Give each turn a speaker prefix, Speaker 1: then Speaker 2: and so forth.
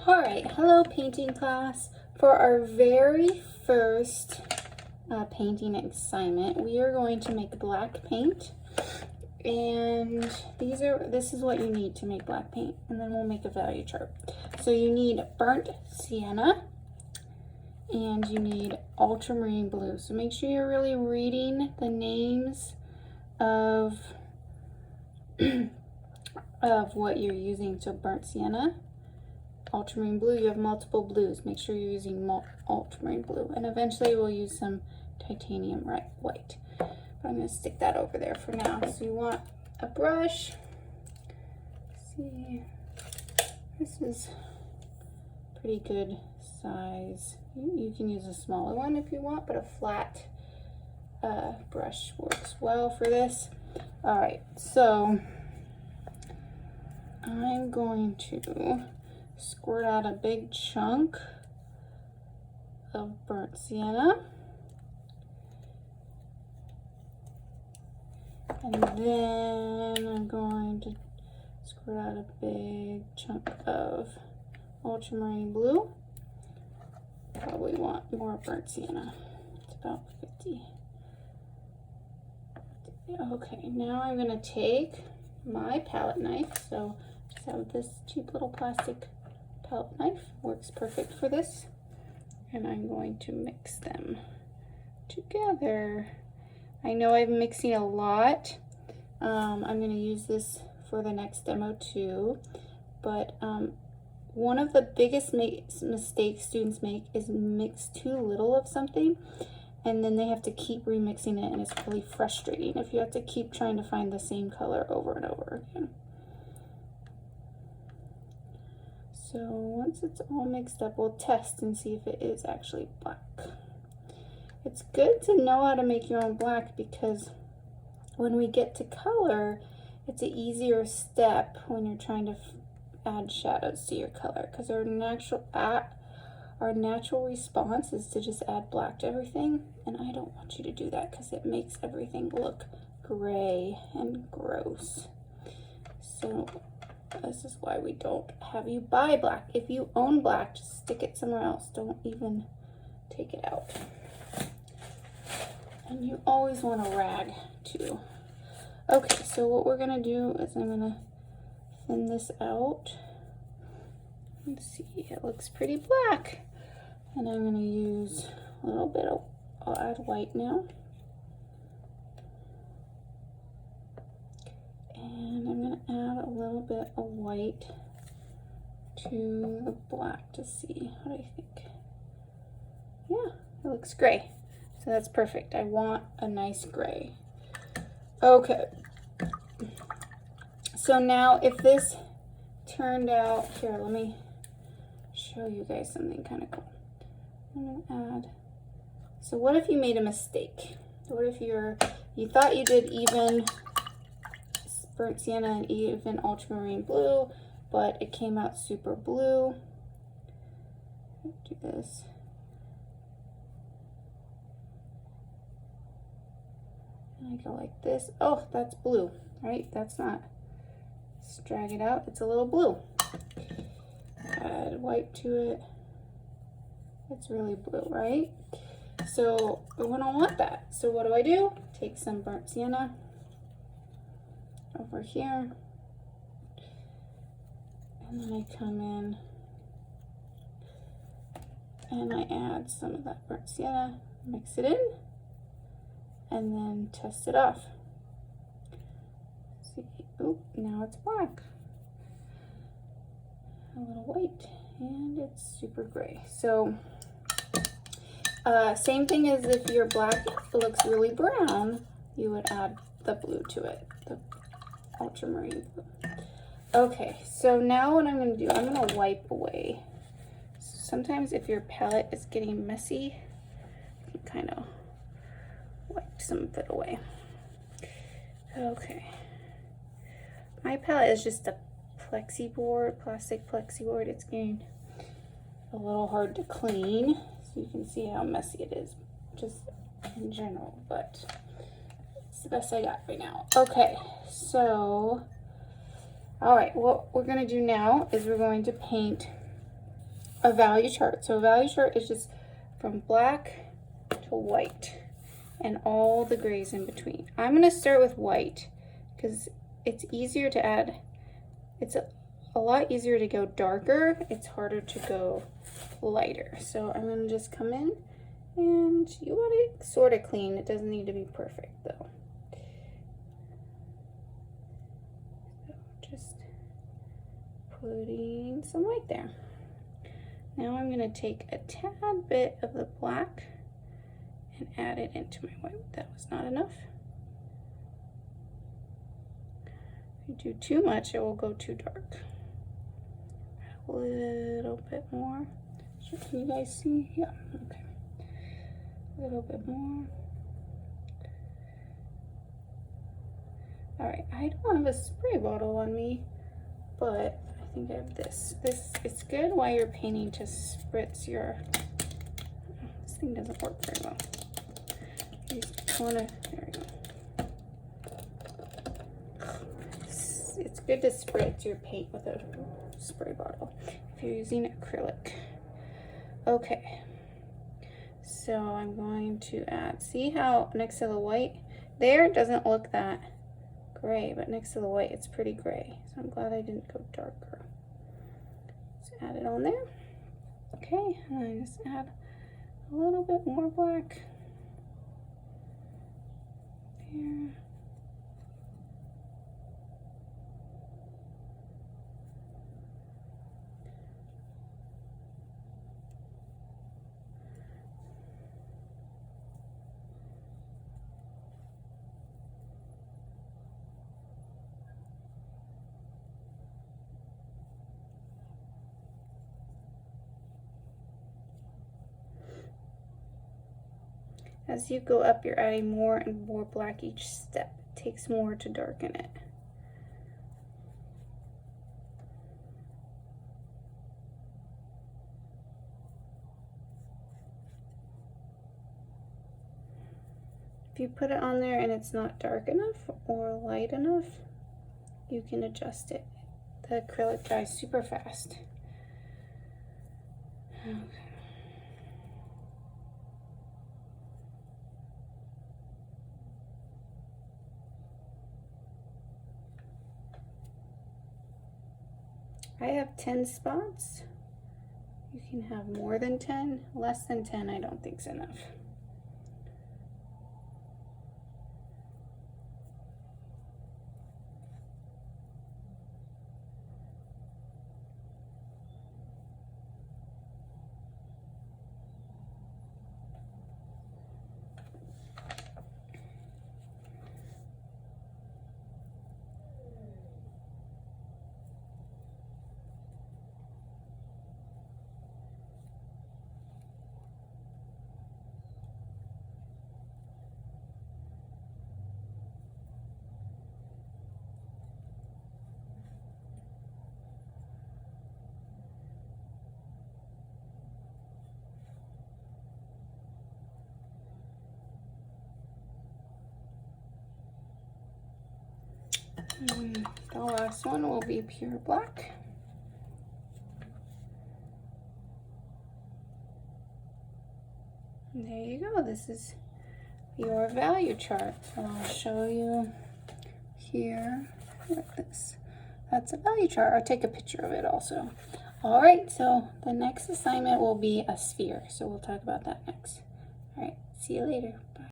Speaker 1: All right, hello painting class. For our very first painting assignment, we are going to make black paint. And this is what you need to make black paint, and then we'll make a value chart. So you need burnt sienna, and you need ultramarine blue. So make sure you're really reading the names of of what you're using. So burnt sienna, ultramarine blue. You have multiple blues. Make sure you're using ultramarine blue, and eventually we'll use some titanium white. But I'm going to stick that over there for now. So you want a brush. See, this is pretty good size. You can use a smaller one if you want, but a flat brush works well for this. All right, so I'm going to squirt out a big chunk of burnt sienna. And then I'm going to squirt out a big chunk of ultramarine blue. Probably want more burnt sienna. It's about 50. Okay, now I'm going to take my palette knife. So just have this cheap little plastic palette knife. Works perfect for this. And I'm going to mix them together. I know I'm mixing a lot. I'm going to use this for the next demo too. But one of the biggest mistakes students make is mix too little of something, and then they have to keep remixing it, and it's really frustrating if you have to keep trying to find the same color over and over again. So once it's all mixed up, we'll test and see if it is actually black. It's good to know how to make your own black, because when we get to color, it's an easier step when you're trying to add shadows to your color, because our natural response is to just add black to everything, and I don't want you to do that because it makes everything look gray and gross. So this is why we don't have you buy black. If you own black, just stick it somewhere else. Don't even take it out. And you always want a rag too. Okay, so what we're gonna do is I'm gonna thin this out. Let's see, it looks pretty black. And I'm gonna use a little bit of, I'll add white now. And I'm gonna add a little bit of white to the black to see. What do you think? Yeah, it looks gray. So that's perfect. I want a nice gray. Okay. So now if this turned out, here, let me show you guys something kind of cool. I'm gonna add, so what if you made a mistake? What if you thought you did even burnt sienna and even ultramarine blue, but it came out super blue? Do this. And I go like this. Oh, that's blue, right? That's not. Let's drag it out. It's a little blue. Add white to it. It's really blue, right? So we don't want that. So what do? Take some burnt sienna over here, and then I come in and I add some of that burnt sienna, mix it in, and then test it off. See, oh, now it's black. A little white, and it's super gray. So same thing as if your black looks really brown, you would add the blue to it, the ultramarine blue. Okay, so now what I'm going to do, I'm going to wipe away. Sometimes if your palette is getting messy, you can kind of wipe some of it away. Okay, my palette is just a plastic plexi board. It's getting a little hard to clean, so you can see how messy it is just in general, but it's the best I got right now. Okay, so all right, what we're going to do now is we're going to paint a value chart. So a value chart is just from black to white and all the grays in between. I'm going to start with white because it's easier to add. It's a lot easier to go darker. It's harder to go lighter. So I'm going to just come in, and you want it sort of clean. It doesn't need to be perfect though. So just putting some white there. Now I'm going to take a tad bit of the black and add it into my white. That was not enough. If you do too much, it will go too dark. A little bit more. Can you guys see? Yeah, okay. A little bit more. All right, I don't have a spray bottle on me, but I think I have this. It's good while you're painting to spritz your, this thing doesn't work very well. You just wanna, there we go. It's good to spritz your paint with a spray bottle if you're using acrylic. Okay, so I'm going to add, see how next to the white there, it doesn't look that gray, but next to the white it's pretty gray. So I'm glad I didn't go darker. Just add it on there. Okay, and I just add a little bit more black here. As you go up, you're adding more and more black each step. It takes more to darken it. If you put it on there and it's not dark enough or light enough, you can adjust it. The acrylic dries super fast. Okay. I have 10 spots. You can have more than 10. Less than 10 I don't think is enough. The last one will be pure black. And there you go. This is your value chart. So I'll show you here like this. That's a value chart. I'll take a picture of it also. All right, so the next assignment will be a sphere. So we'll talk about that next. All right, see you later. Bye.